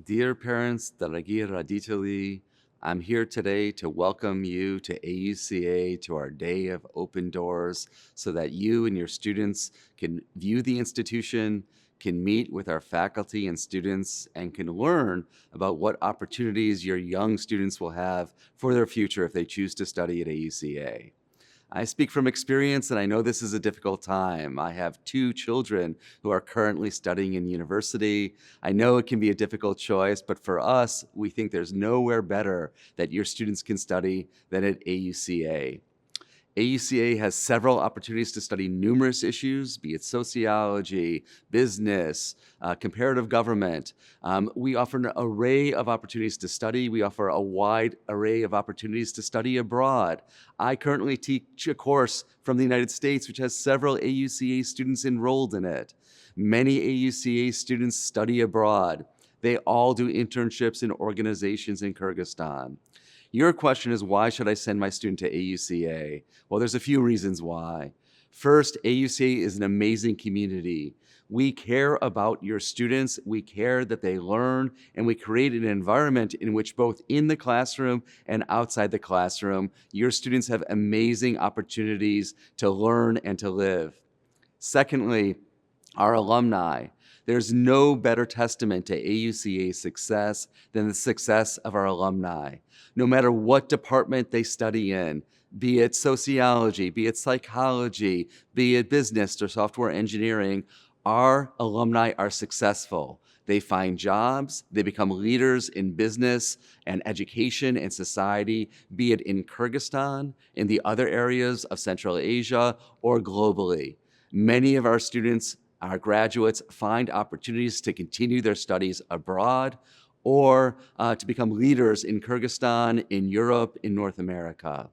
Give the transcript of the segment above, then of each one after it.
Dear parents, дорогие родители, I'm here today to welcome you to AUCA, to our day of open doors, so that you and your students can view the institution, can meet with our faculty and students, and can learn about what opportunities your young students will have for their future if they choose to study at AUCA. I speak from experience, and I know this is a difficult time. I have two children who are currently studying in university. I know it can be a difficult choice, but for us, we think there's nowhere better that your students can study than at AUCA. AUCA has several opportunities to study numerous issues, be it sociology, business, comparative government. We offer an array of opportunities to study. We offer a wide array of opportunities to study abroad. I currently teach a course from the United States which has several AUCA students enrolled in it. Many AUCA students study abroad. They all do internships in organizations in Kyrgyzstan. Your question is, why should I send my student to AUCA? Well, there's a few reasons why. First, AUCA is an amazing community. We care about your students, we care that they learn, and we create an environment in which both in the classroom and outside the classroom, your students have amazing opportunities to learn and to live. Secondly, our alumni. There's no better testament to AUCA's success than the success of our alumni. No matter what department they study in, be it sociology, be it psychology, be it business or software engineering, our alumni are successful. They find jobs, they become leaders in business and education and society, be it in Kyrgyzstan, in the other areas of Central Asia, or globally. Many of our students, our graduates, find opportunities to continue their studies abroad or to become leaders in Kyrgyzstan, in Europe, in North America.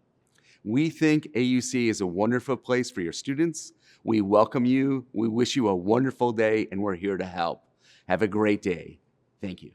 We think AUC is a wonderful place for your students. We welcome you. We wish you a wonderful day, and we're here to help. Have a great day. Thank you.